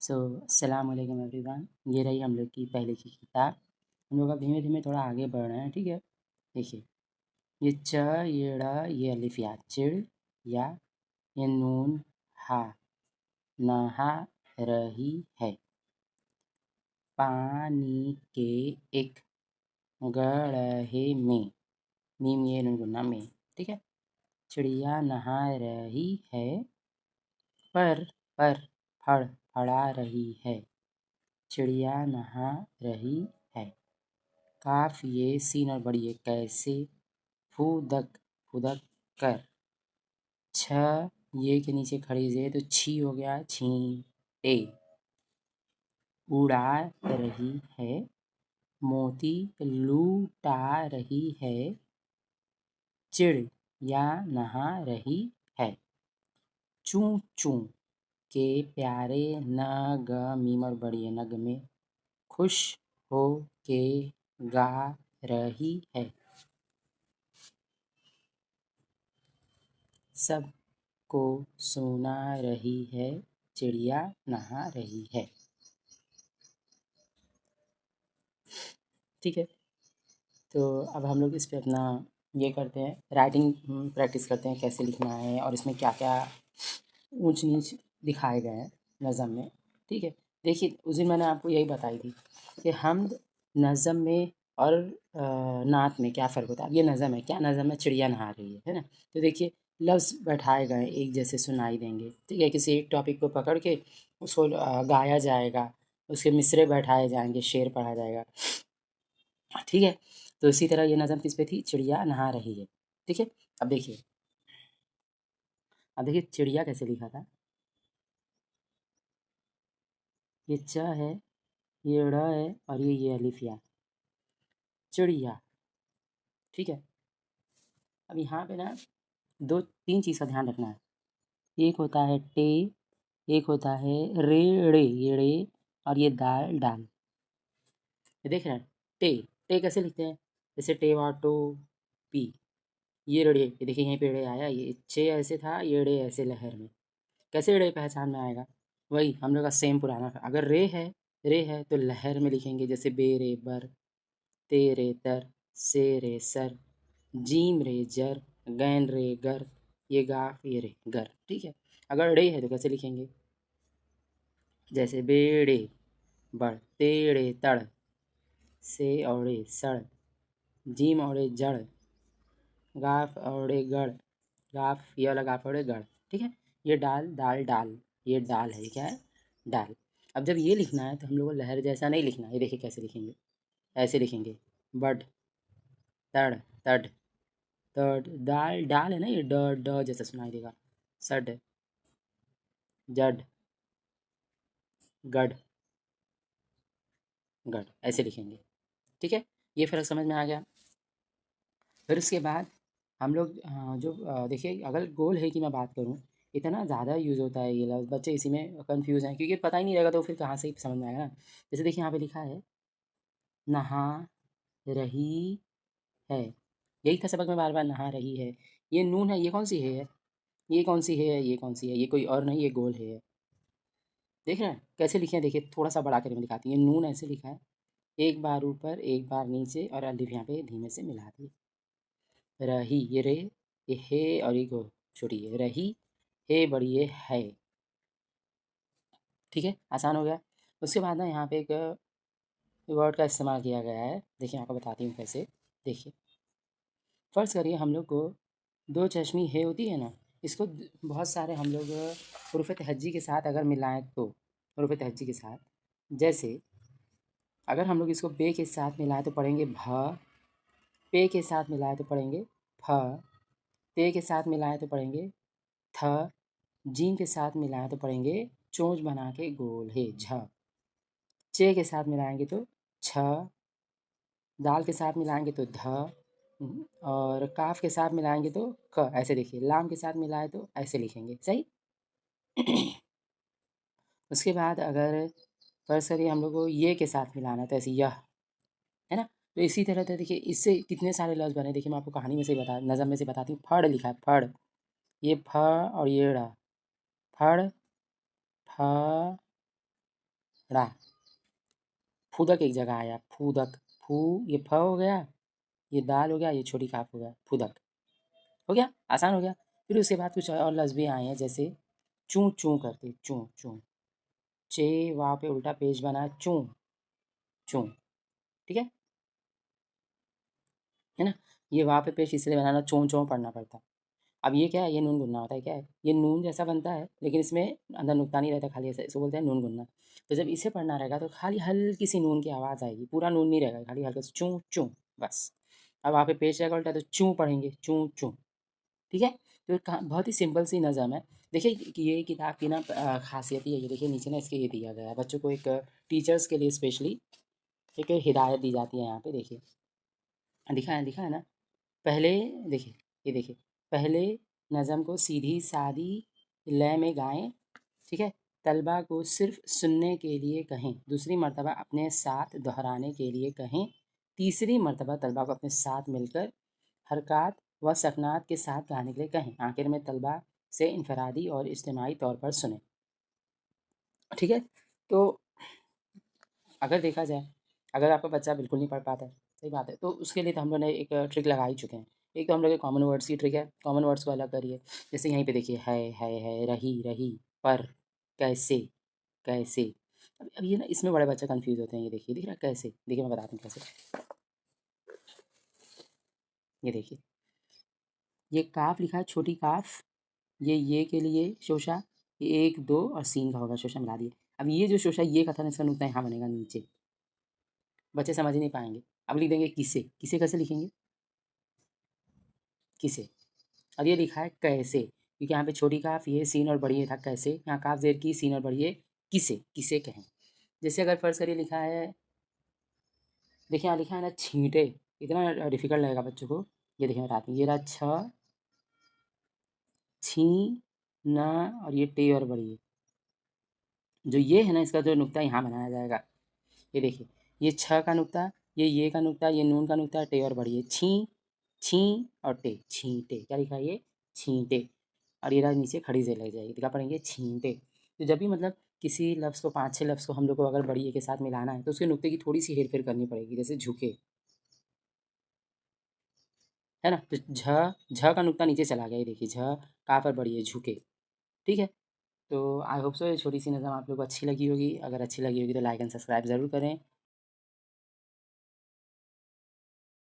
अस्सलाम वालेकुम एवरीवन। ये रही हम लोग की पहले की किताब। हम लोग अब धीमे धीमे थोड़ा आगे बढ़ रहे हैं, ठीक है। देखिए, ये च, ये ड़, ये अलिफ या चिड़ या, ये नून हा, नहा रही है, पानी के एक गड्ढे में, मीम ये नून गुन्ना में, ठीक है। चिड़िया नहा रही है, पर फड़ फड़ा रही है, चिड़िया नहा रही है। काफ ये सीन और बड़ी कैसे, फुदक फुदक कर। छ ये के नीचे खड़ी जे तो छी हो गया, छींटे। उड़ा रही है, मोती लूटा रही है, चिड़िया नहा रही है। चूं चूं के प्यारे नग, मीम और बड़ी नग में, खुश हो के गा रही है, सबको सुना रही है, चिड़िया नहा रही है। ठीक है, तो अब हम लोग इस पे अपना ये करते हैं, राइटिंग प्रैक्टिस करते हैं कैसे लिखना है और इसमें क्या क्या ऊंच नीच दिखाए गए हैं नज़म में। ठीक है, देखिए उस दिन मैंने आपको यही बताई थी कि हम्द नज़म में और नात में क्या फ़र्क होता है। अब ये नज़म है, क्या नज़म है, चिड़िया नहा रही है ना। तो देखिए लफ्ज़ बैठाए गए एक जैसे सुनाई देंगे, ठीक है। किसी एक टॉपिक को पकड़ के उसको गाया जाएगा, उसके मिसरे बैठाए जाएंगे, शेर पढ़ा जाएगा, ठीक है। तो इसी तरह ये नज़म किस पे थी, चिड़िया नहा रही है, ठीक है। अब देखिए चिड़िया कैसे लिखा था। ये च है, ये ड़ है और ये अलिफ या, चिड़िया, ठीक है। अब यहाँ पे ना दो तीन चीज़ का ध्यान रखना है। एक होता है टे, एक होता है रे, ये रे, और ये दाल डाल। ये देख रहे हैं, टे कैसे लिखते हैं, जैसे टे वाटो पी, ये रे, ये देखिए यहीं पे रे आया, ये चे ऐसे था, ये रे ऐसे लहर में, कैसे रे पहचान में आएगा, वही हम लोग का सेम पुराना। अगर रे है तो लहर में लिखेंगे, जैसे बे रे बर, ते रे तर, से रे सर, जीम रे जर, गैन रे गर, ये गाफ ये रे गर, ठीक है। अगर रे है तो कैसे लिखेंगे, जैसे बेड़े बड़, तेड़े तड़, से औड़े सड़, जीम औड़े जड़, गाफ औड़े गढ़, गाफ ये वाला गाफ औड़े गढ़, ठीक है। ये डाल दाल डाल, ये डाल है, क्या है, डाल। अब जब ये लिखना है तो हम लोग को लहर जैसा नहीं लिखना है, ये देखिए कैसे लिखेंगे, ऐसे लिखेंगे, बड तड़ तड तड, दाल डाल है ना, ये ड ड जैसा सुनाई देगा, सड जड गढ़ गढ़, ऐसे लिखेंगे, ठीक है। ये फ़र्क समझ में आ गया। फिर उसके बाद हम लोग जो देखिए अगर गोल है की मैं बात करूँ, इतना ज़्यादा यूज़ होता है ये लफ्ज़, बच्चे इसी में कन्फ्यूज़ हैं क्योंकि पता ही नहीं रहेगा तो फिर कहाँ से समझ में आएगा ना। जैसे देखिए यहाँ पे लिखा है नहा रही है, यही था सबक में बार बार, नहा रही है। ये नून है, ये कौन सी है, ये कौन सी है, ये कौन सी है, ये कोई और नहीं, ये गोल है। देख रहे हैं कैसे लिखे हैं, देखिए थोड़ा सा बड़ा करके मैं दिखाती हूँ। ये नून ऐसे लिखा है, एक बार ऊपर एक बार नीचे और अलिफ यहाँ पे धीमे से मिला दिए। रही ये रे, ये हे और ये गो छोटी है, रही हे बड़ी है, ठीक है, आसान हो गया। उसके बाद ना यहाँ पे एक वर्ड का इस्तेमाल किया गया है, देखिए आपको बताती हूँ कैसे। देखिए फ़र्ज़ करिए हम लोग को दो चश्मी है होती है ना, इसको बहुत सारे हम लोग हुरूफ़ तहज्जी के साथ अगर मिलाएं तो, हुरूफ़ तहज्जी के साथ, जैसे अगर हम लोग इसको बे के साथ मिलाएं तो पढ़ेंगे भ, पे के साथ मिलाएं तो पढ़ेंगे फ, ते के साथ मिलाएं तो पढ़ेंगे थ, जीम के साथ मिलाएं तो पढ़ेंगे चोंच बना के गोल है झ, चे के साथ मिलाएंगे तो छ, दाल के साथ मिलाएंगे तो ध, और काफ के साथ मिलाएंगे तो क, ऐसे देखिए लाम के साथ मिलाए तो ऐसे लिखेंगे, सही। उसके बाद अगर फ़र्ज़ करिए हम लोग को ये के साथ मिलाना है तो ऐसे यह, है ना। तो इसी तरह से देखिए इससे कितने सारे लफ्ज़ बने, देखिए मैं आपको कहानी में से बता, नज़म में से बताती हूँ। फड़ लिखा है, फड़, ये फ और ये ड़, फड़ फ ड़ा। फूदक एक जगह आया, फूदक, फू ये फ हो गया, ये दाल हो गया, ये छोटी काफ हो गया, फूदक हो गया, आसान हो गया। फिर उसके बाद कुछ और लफ्ज़ भी आए हैं, जैसे चूँ चूँ करके, चूँ चूँ, चे वहाँ पे उल्टा पेज बना, चूँ चूँ, ठीक है ना। ये वहाँ पे पेज इसलिए बनाना, चों चों पढ़ना पड़ता। अब ये क्या है, ये नून गुन्ना होता है, क्या है ये, नून जैसा बनता है लेकिन इसमें अंदर नुक्ता नहीं रहता, खाली ऐसे, इसको बोलते हैं नून गुन्ना। तो जब इसे पढ़ना रहेगा तो खाली हल्की सी नून की आवाज़ आएगी, पूरा नून नहीं रहेगा, खाली हल्का सा चूँ चूँ, बस। अब वहाँ पे पेज रहेगा उल्टा, तो चूँ पढ़ेंगे, चूँ चूँ, ठीक है। तो बहुत ही सिंपल सी नज़म है। देखिए कि ये किताब की ना खासियत ये है, ये देखिए नीचे ना इसके ये दिया गया है बच्चों को, एक टीचर्स के लिए स्पेशली एक हिदायत दी जाती है यहाँ पे, देखिए लिखा है ना। पहले देखिए, ये देखिए, पहले नज़म को सीधी सादी लय में गाएं, ठीक है। तलबा को सिर्फ सुनने के लिए कहें, दूसरी मर्तबा अपने साथ दोहराने के लिए कहें, तीसरी मर्तबा तलबा को अपने साथ मिलकर हरकत व सकनात के साथ गाने के लिए कहें, आखिर में तलबा से इनफरादी और इज्तिमाई तौर पर सुने, ठीक है। तो अगर देखा जाए, अगर आपका बच्चा बिल्कुल नहीं पढ़ पाता है, सही बात है, तो उसके लिए तो हम लोग ने एक ट्रिक लगा ही चुके हैं। एक तो हम लोग के कॉमन वर्ड्स की ट्रिक है, कॉमन वर्ड्स को अलग करिए। जैसे यहीं पे देखिए, है, रही रही, पर, कैसे कैसे। अब ये ना इसमें बड़े बच्चे कन्फ्यूज़ होते हैं, ये देखिए, दिख रहा है कैसे, देखिए मैं बताता हूँ कैसे। ये देखिए, ये काफ लिखा है, छोटी काफ, ये के लिए शोशा, ये 1 2 और सीन का होगा, शोशा मिला दिए। अब ये जो शोशा ये का था ना, इसका नुक्ता यहाँ बनेगा नीचे, बच्चे समझ ही नहीं पाएंगे। अब लिख देंगे किसे, किसे कैसे लिखेंगे, किसे। और ये लिखा है कैसे, क्योंकि यहाँ पे छोटी काफ, ये सीन और बड़ी ये था कैसे, यहाँ काफ जेर की, सीन और बड़ी ये किसे, किसे कहें। जैसे अगर फर्ज करिए लिखा है, देखिए यहाँ लिखा है ना छींटे, इतना डिफिकल्ट लगेगा बच्चों को। ये देखिए बताते हैं, ये रहा छ, छी, न, और ये टे और बड़ी ये, जो ये है ना इसका जो नुक्ता यहाँ बनाया जाएगा, ये देखिए, ये छ का नुक्ता, ये का नुक्ता, ये नून का नुक्ता, टे और बड़ी ये, छी छी और टे, छींटे, क्या लिखा है ये, छींटे। और ये नीचे खड़ी से लग जाएगी, क्या पढ़ेंगे, छींटे। तो जब भी मतलब किसी लफ्ज़ को, 5 6 लफ्ज़ को हम लोग को अगर बड़ी ए के साथ मिलाना है, तो उसके नुक्ते की थोड़ी सी हेर फेर करनी पड़ेगी, जैसे झुके, है ना। तो झ का नुक्ता नीचे चला गया, ये देखिए, झ का पर बड़ी है, झुके, ठीक है। तो आई होप सो ये छोटी सी नज़म आप लोग को अच्छी लगी होगी। अगर अच्छी लगी होगी तो लाइक एंड सब्सक्राइब ज़रूर करें।